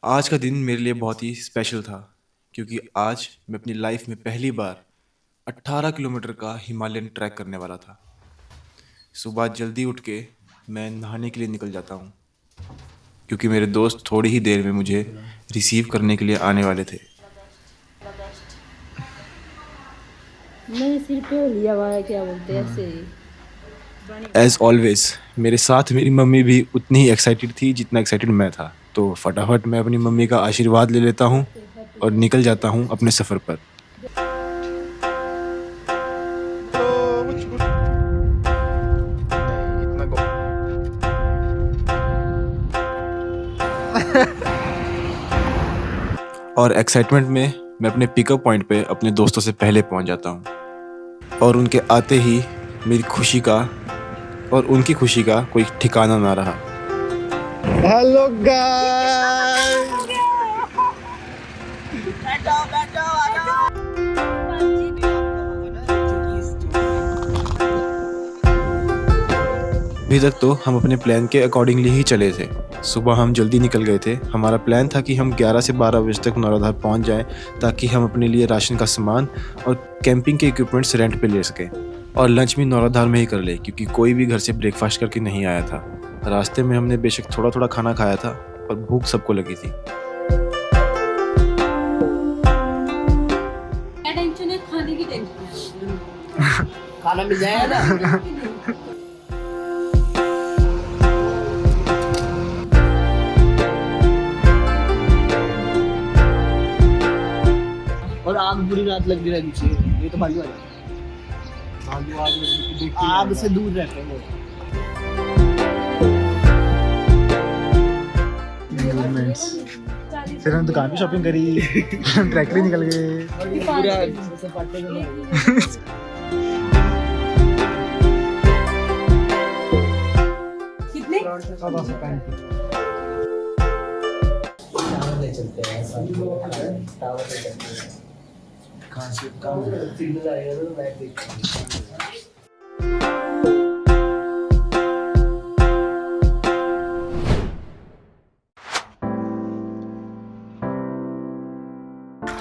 आज का दिन मेरे लिए बहुत ही स्पेशल था क्योंकि आज मैं अपनी लाइफ में पहली बार 18 किलोमीटर का हिमालयन ट्रैक करने वाला था। सुबह जल्दी उठ के मैं नहाने के लिए निकल जाता हूँ क्योंकि मेरे दोस्त थोड़ी ही देर में मुझे रिसीव करने के लिए आने वाले थे। नहीं सिर पे लिया हुआ है, क्या बोलते हैं ऐसे ही। एज ऑलवेज मेरे साथ मेरी मम्मी भी उतनी ही एक्साइटेड थी जितना एक्साइटेड मैं था, तो फटाफट मैं अपनी मम्मी का आशीर्वाद ले लेता हूँ और निकल जाता हूँ अपने सफ़र पर। और एक्साइटमेंट में मैं अपने पिकअप पॉइंट पे अपने दोस्तों से पहले पहुंच जाता हूं और उनके आते ही मेरी खुशी का और उनकी खुशी का कोई ठिकाना ना रहा। हेलो गाइस, अभी तक तो हम अपने प्लान के अकॉर्डिंगली ही चले थे। सुबह हम जल्दी निकल गए थे। हमारा प्लान था कि हम 11 से 12 बजे तक नौराधार पहुंच जाएं ताकि हम अपने लिए राशन का सामान और कैंपिंग के इक्विपमेंट्स रेंट पे ले सकें और लंच भी नौराधार में ही कर ले क्योंकि कोई भी घर से ब्रेकफास्ट करके नहीं आया था। रास्ते में हमने बेशक थोड़ा थोड़ा खाना खाया था पर भूख सबको लगी थी। क्या टेंशन है? खाने की टेंशन है। खाना मिल जाएगा ना। और आग पूरी रात लगी रहनी चाहिए। ये तो भालू आग से दूर रहते हैं। फिर हम दुकान पे शॉपिंग करी, ट्रैक पे निकल गए। पूरा सपाटे कितने? चलते हैं टावर पे चलते हैं। कहाँ से सिग्नल आएगा तो मैं देखता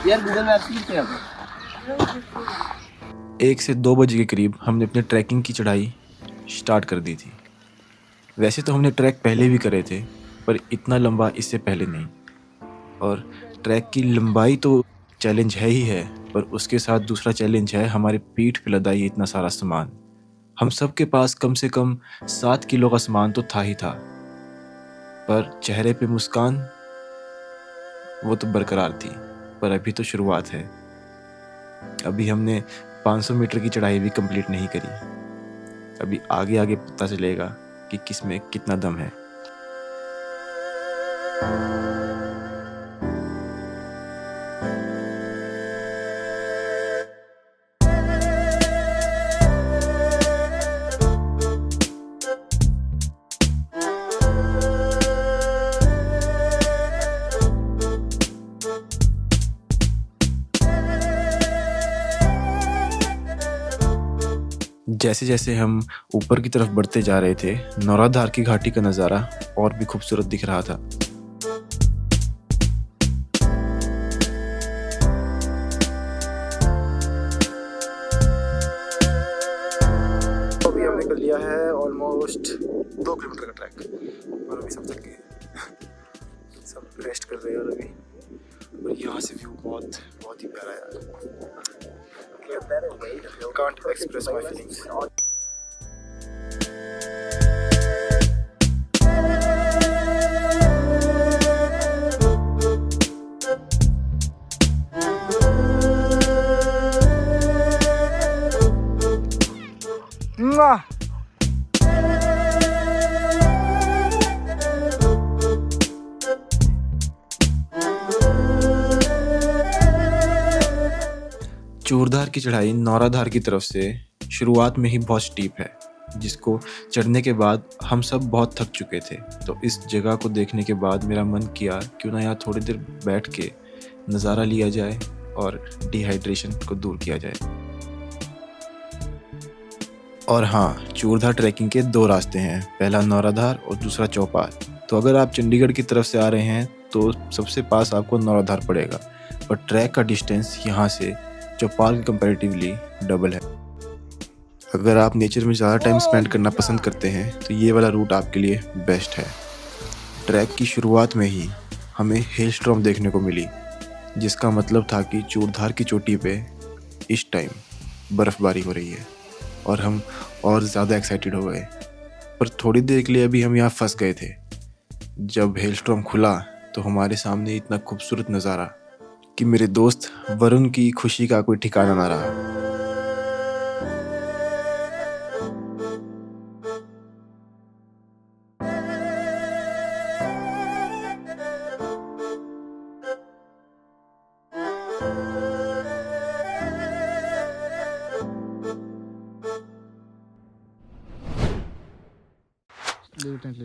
यार गूगल मैप्स कितने हैं? 1 से 2 बजे के करीब हमने अपने ट्रैकिंग की चढ़ाई स्टार्ट कर दी थी। वैसे तो हमने ट्रैक पहले भी करे थे पर इतना लंबा इससे पहले नहीं। और ट्रैक की लंबाई तो चैलेंज है ही है पर उसके साथ दूसरा चैलेंज है हमारे पीठ पे लदा ये इतना सारा सामान। हम सब के पास कम से कम 7 किलो का सामान तो था ही था पर चेहरे पे मुस्कान वो तो बरकरार थी। पर अभी तो शुरुआत है। अभी हमने 500 मीटर की चढ़ाई भी कंप्लीट नहीं करी। अभी आगे आगे पता चलेगा कि किस में कितना दम है। जैसे जैसे हम ऊपर की तरफ बढ़ते जा रहे थे नौराधार की घाटी का नज़ारा और भी खूबसूरत दिख रहा था। अभी हमने कर लिया है ऑलमोस्ट 2 किलोमीटर का ट्रैक और अभी सब थक गए। सब रेस्ट कर रहे हैं और अभी और यहाँ से व्यू बहुत बहुत ही प्यारा है। Can't express my feelings. चूरधार की चढ़ाई नौराधार की तरफ से शुरुआत में ही बहुत स्टीप है जिसको चढ़ने के बाद हम सब बहुत थक चुके थे। तो इस जगह को देखने के बाद मेरा मन किया क्यों ना यहाँ थोड़ी देर बैठ के नज़ारा लिया जाए और डिहाइड्रेशन को दूर किया जाए। और हाँ, चूरधार ट्रैकिंग के 2 रास्ते हैं, पहला नौराधार और दूसरा चौपाल। तो अगर आप चंडीगढ़ की तरफ से आ रहे हैं तो सबसे पास आपको नौराधार पड़ेगा, और ट्रैक का डिस्टेंस यहाँ से चौपाल के कंपैरेटिवली डबल है। अगर आप नेचर में ज़्यादा टाइम स्पेंड करना पसंद करते हैं तो ये वाला रूट आपके लिए बेस्ट है। ट्रैक की शुरुआत में ही हमें हेल स्टॉर्म देखने को मिली, जिसका मतलब था कि चूड़धार की चोटी पे इस टाइम बर्फ़बारी हो रही है, और हम और ज़्यादा एक्साइटेड हो गए। पर थोड़ी देर के लिए अभी हम यहाँ फंस गए थे। जब हेल स्टॉर्म खुला तो हमारे सामने इतना खूबसूरत नज़ारा कि मेरे दोस्त वरुण की खुशी का कोई ठिकाना ना रहा।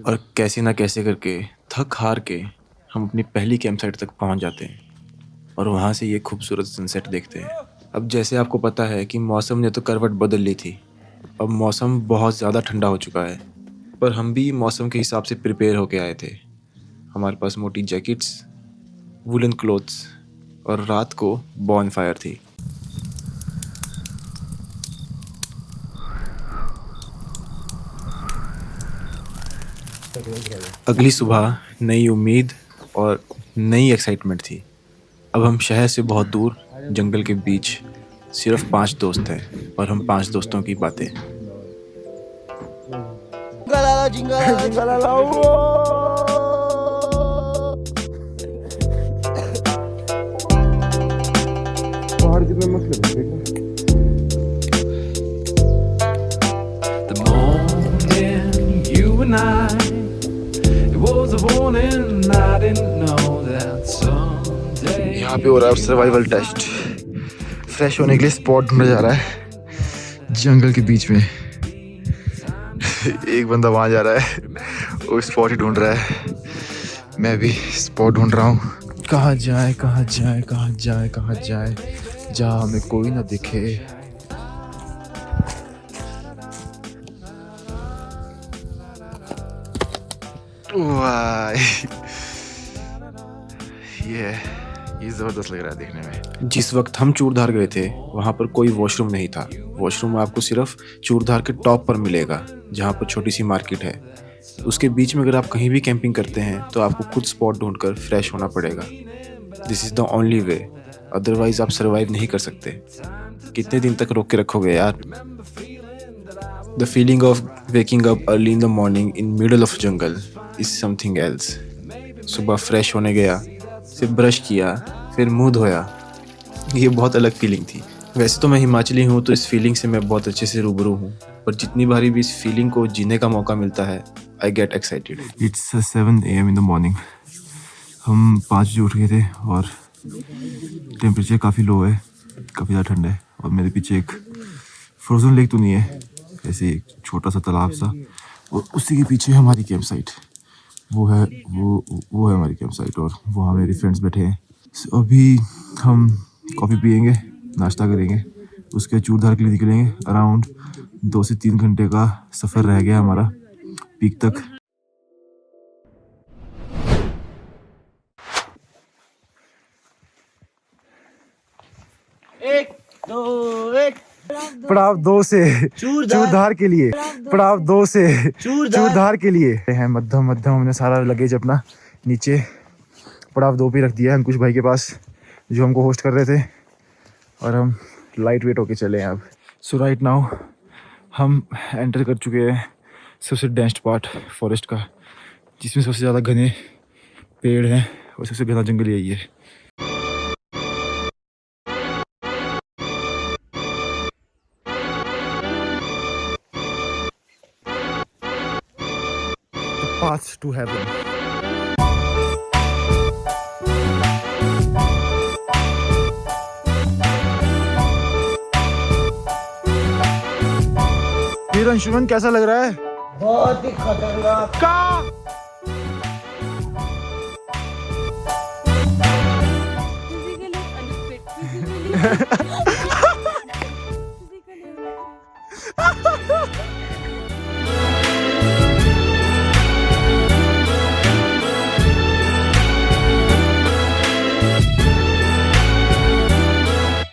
और कैसे ना कैसे करके थक हार के हम अपनी पहली कैंप साइट तक पहुंच जाते हैं, और वहां से ये खूबसूरत सनसेट देखते हैं। अब जैसे आपको पता है कि मौसम ने तो करवट बदल ली थी, अब मौसम बहुत ज़्यादा ठंडा हो चुका है, पर हम भी मौसम के हिसाब से प्रिपेयर होके आए थे। हमारे पास मोटी जैकेट्स, वुलन क्लोथ्स, और रात को बॉनफायर थी। अगली सुबह नई उम्मीद और नई एक्साइटमेंट थी। अब हम शहर से बहुत दूर जंगल के बीच सिर्फ 5 दोस्त हैं, और हम 5 दोस्तों की बातें। The morning you and I, it was a warning I didn't know that someday. यहाँ पे हो रहा है सर्वाइवल टेस्ट। फ्रेश होने के लिए स्पॉट ढूंढा जा रहा है जंगल के बीच में। एक बंदा वहाँ जा रहा है, वो स्पॉट ही ढूंढ रहा है। मैं भी स्पॉट ढूंढ रहा हूँ। कहाँ जाए कहाँ जाए कहाँ जाए कहाँ जाए, जहाँ हमें कोई ना दिखे। वाह, ये जबरदस्त लग रहा है देखने में। जिस वक्त हम चूड़धार गए थे वहाँ पर कोई वॉशरूम नहीं था। वॉशरूम आपको सिर्फ चूड़धार के टॉप पर मिलेगा, जहाँ पर छोटी सी मार्केट है। उसके बीच में अगर आप कहीं भी कैंपिंग करते हैं तो आपको खुद स्पॉट ढूंढकर फ्रेश होना पड़ेगा। This is the only way, otherwise आप सर्वाइव नहीं कर सकते। कितने दिन तक रोक के रखोगे यार। The feeling of waking up early in the morning in middle of jungle is something else. सुबह फ्रेश होने गया, फिर ब्रश किया, फिर मुंह धोया। ये बहुत अलग फीलिंग थी। वैसे तो मैं हिमाचली हूँ तो इस फीलिंग से मैं बहुत अच्छे से रूबरू हूँ, पर जितनी बारी भी इस फीलिंग को जीने का मौका मिलता है I get excited. It's 7 AM in the morning. हम 5 बजे उठ गए थे और टेम्परेचर काफ़ी लो है, काफ़ी ज़्यादा ठंडा है। और मेरे पीछे एक फ्रोजन लेक तो नहीं है, ऐसे एक छोटा सा तालाब सा, और उसी के पीछे हमारी कैंप साइट। वो है हमारी कैंप साइट, और वहाँ मेरे फ्रेंड्स बैठे हैं। So, अभी हम कॉफ़ी पियेंगे, नाश्ता करेंगे, उसके चूड़धार के लिए निकलेंगे। अराउंड 2 से 3 घंटे का सफ़र रह गया हमारा पीक तक। पड़ाव 2 से चूड़धार के लिए, पड़ाव 2 से चूड़धार के लिए है। मध्यम हमने सारा लगेज अपना नीचे पड़ाव 2 पे रख दिया है अंकुश भाई के पास, जो हमको होस्ट कर रहे थे, और हम लाइट वेट होके चले हैं अब। सो राइट नाउ हम एंटर कर चुके हैं सबसे डेंस्ड पार्ट फॉरेस्ट का, जिसमें सबसे ज़्यादा घने पेड़ हैं और सबसे घना जंगल यही है। Path to heaven. फिर अंशुमन कैसा लग रहा है? बहुत ही खतरनाक।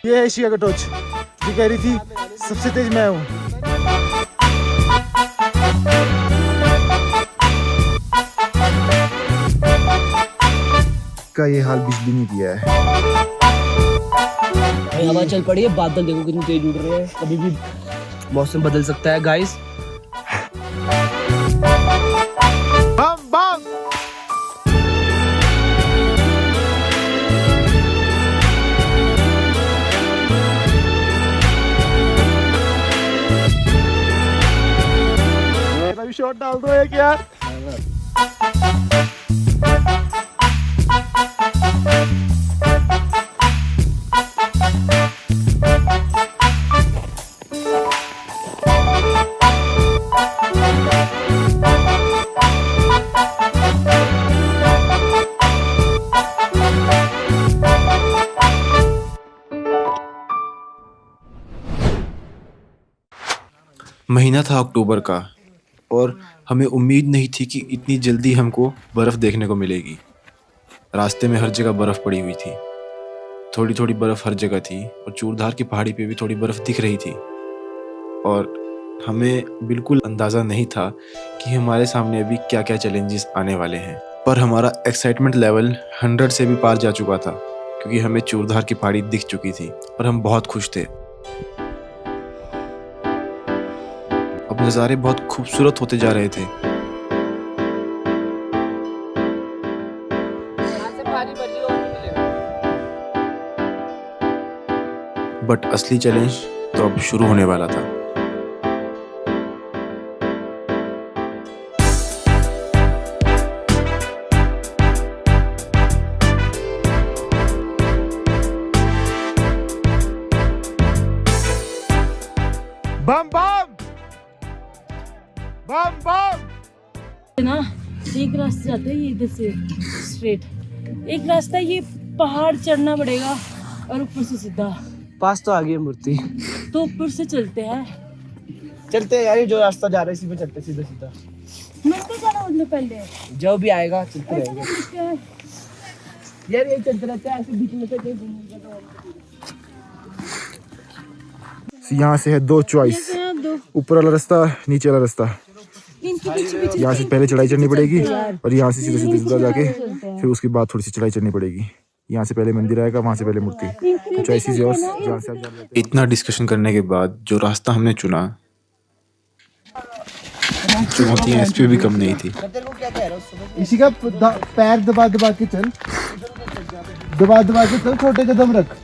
ये है एशिया का टॉर्च, जो कह रही थी सबसे तेज मैं हूँ। का ये हाल बिजली ने किया है। भाई हवा चल पड़ी है, बादल देखो कितनी तेज उड़ रहे हैं, कभी भी मौसम बदल सकता है गाइस। बम बम। मेरा भी शॉट डाल दो एक यार। महीना था अक्टूबर का और हमें उम्मीद नहीं थी कि इतनी जल्दी हमको बर्फ़ देखने को मिलेगी। रास्ते में हर जगह बर्फ़ पड़ी हुई थी, थोड़ी थोड़ी बर्फ़ हर जगह थी और चूरधार की पहाड़ी पे भी थोड़ी बर्फ़ दिख रही थी। और हमें बिल्कुल अंदाज़ा नहीं था कि हमारे सामने अभी क्या क्या चैलेंजेस आने वाले हैं। पर हमारा एक्साइटमेंट लेवल 100 से भी पार जा चुका था, क्योंकि हमें चूरधार की पहाड़ी दिख चुकी थी और हम बहुत खुश थे। अब नज़ारे बहुत खूबसूरत होते जा रहे थे। बट असली चैलेंज तो अब शुरू होने वाला था। बम बम बम बम। ना एक रास्ता जाता है ये इधर से स्ट्रेट, एक रास्ता ये पहाड़ चढ़ना पड़ेगा और ऊपर से सीधा। पास तो आ गई है मूर्ति, तो ऊपर से चलते हैं। चलते हैं यार, ये जो रास्ता जा रहा है इसी पे चलते सीधा सीधा। मिलते जाना उनमें पहले जो भी आएगा चलते ऐसे रहेंगे नहीं दिखते हैं। यार, ये चलते रहते हैं ऐसे बीच में से कहीं घूमने का तो। यहाँ से है दो चॉइस, ऐसे हैं दो, ऊपर वाला रास्ता, नीचे वाला रास्ता। इनके पीछे पीछे यहाँ से पहले चढ़ाई चढ़नी पड़ेगी और यहाँ से सीधे सीधे सीधा जाके फिर उसके बाद थोड़ी सी चढ़ाई चढ़नी पड़ेगी। यहाँ से पहले मंदिर आएगा, वहाँ से पहले मूर्ति। तो चॉइसेस योर्स, जहाँ से आप जाना चाहते इतना डिस्कशन करने के बाद जो रास्ता हमने चुना, चुनौतियाँ इस पे भी कम नहीं थी। तेरे को क्या कह रहा हूँ, इसी का पैर दबा दबा के चल, दबा दबा के चल, छोटे कदम रख।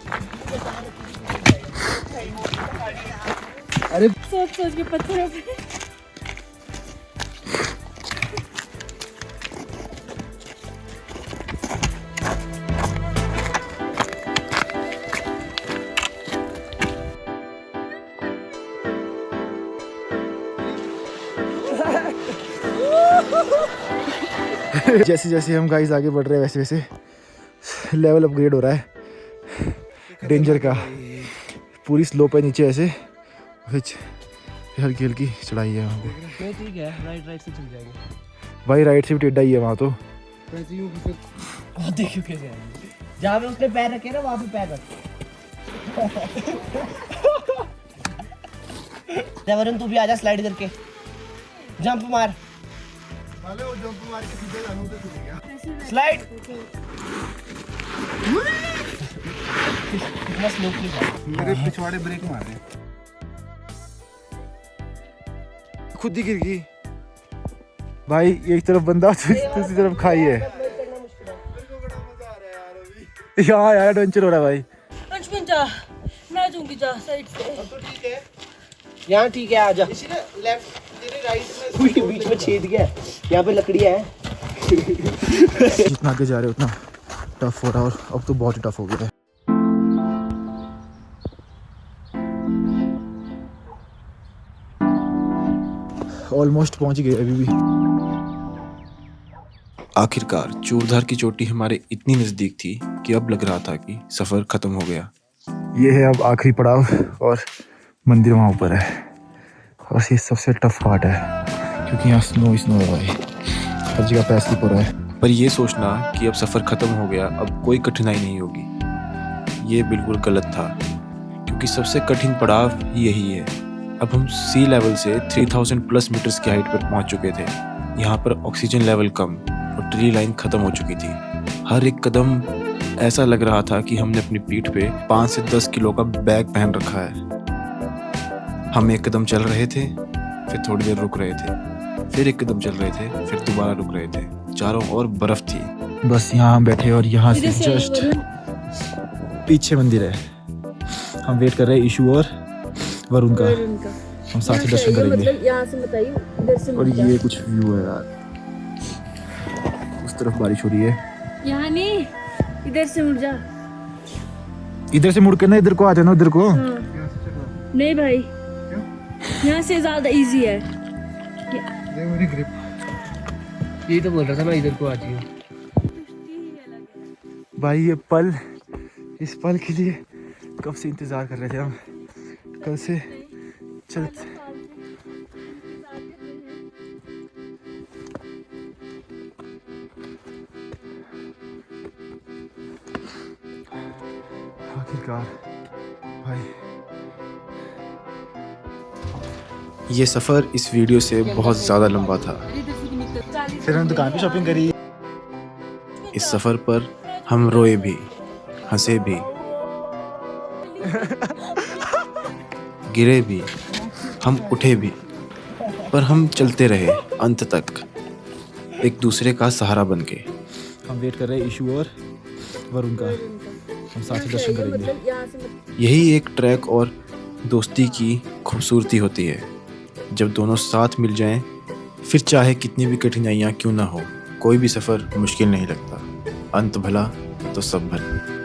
अरे सोच सोच के पत्थरों पे। जैसे जैसे हम गाइस आगे बढ़ रहे हैं वैसे वैसे लेवल अपग्रेड हो रहा है डेंजर का। पूरी स्लोप है नीचे ऐसे, फिर हल्की हल्की चढ़ाई है वहाँ पे। नहीं ठीक है, राइट से चल जाएंगे भाई राइट से भी टेढ़ा ही है वहाँ तो। देखियो कैसे आएंगे, जहाँ पे उसने पैर रखे ना वहाँ पे पैर रख। वरुण तू भी आजा, स्लाइड करके जंप मार, स्लाइड। कितना स्लोपली मेरे पिछवाड़े ब्रेक मारे, खुद ही गिर गई भाई। एक तरफ बंदा दूसरी तरफ खाई है। यहाँ यार एडवेंचर हो रहा है भाई। अंशुमन जा, मैं दूंगी, जा साइड से। यहाँ ठीक है, आजा। लेफ्ट तेरे राइट में बीच में छेद गया, यहाँ पे लकड़ियाँ हैं। जितना आगे जा रहे हो उतना टफ हो रहा है, और अब तो बहुत ही टफ हो गया है। ऑलमोस्ट पहुंच गए अभी भी। आखिरकार चूरधार की चोटी हमारे इतनी नज़दीक थी कि अब लग रहा था कि सफ़र ख़त्म हो गया। ये है अब आखिरी पड़ाव और मंदिर वहाँ ऊपर है, और ये सबसे टफ पार्ट है क्योंकि यहाँ स्नो है भाई, हर जगह पैर स्लिप हो रहा है। पर ये सोचना कि अब सफ़र ख़त्म हो गया, अब कोई कठिनाई नहीं होगी, ये बिल्कुल गलत था। क्योंकि सबसे कठिन पड़ाव यही है। अब हम सी लेवल से 3000 प्लस मीटर्स की हाइट पर पहुंच चुके थे। यहाँ पर ऑक्सीजन लेवल कम और ट्री लाइन खत्म हो चुकी थी। हर एक कदम ऐसा लग रहा था कि हमने अपनी पीठ पे 5 से 10 किलो का बैग पहन रखा है। हम एक कदम चल रहे थे, फिर थोड़ी देर रुक रहे थे, फिर एक कदम चल रहे थे, फिर दोबारा रुक रहे थे। चारों ओर बर्फ थी। बस यहाँ हम बैठे और यहाँ से इधर से जस्ट वरुण, पीछे मंदिर है। हम वेट कर रहे हैं ईशु और वरुण का। वरुण का। हम साथ ही यहाँ से दर्शन आइए, करेंगे। मतलब यहाँ से बताइए, इधर से और मत जाओ। ये कुछ व्यू है यार, उस तरफ बारिश हो रही है। यहाँ नहीं, इधर से मुड़ जा। इधर से मुड़ के ना इधर को आ जाना, उधर को। हाँ। नहीं भाई, यहाँ से ज्यादा इजी है। यही तो बोल रहा था मैं, इधर को आ जाइए। भाई ये पल, इस पल के लिए कब से इंतजार कर रहे थे हम। कल से चलते आखिरकार भाई। ये सफ़र इस वीडियो से बहुत ज़्यादा लंबा था। फिर हम दुकान पे शॉपिंग करी। इस सफ़र पर हम रोए भी, हंसे भी, गिरे भी, हम उठे भी, पर हम चलते रहे अंत तक, एक दूसरे का सहारा बनके। हम वेट कर रहे हैं ईशु और वरुण का। हम साथ ही दर्शन करेंगे। मतलब यहाँ से मत। यही एक ट्रैक और दोस्ती की खूबसूरती होती है। जब दोनों साथ मिल जाएं, फिर चाहे कितनी भी कठिनाइयाँ क्यों ना हो, कोई भी सफ़र मुश्किल नहीं लगता। अंत भला तो सब भला।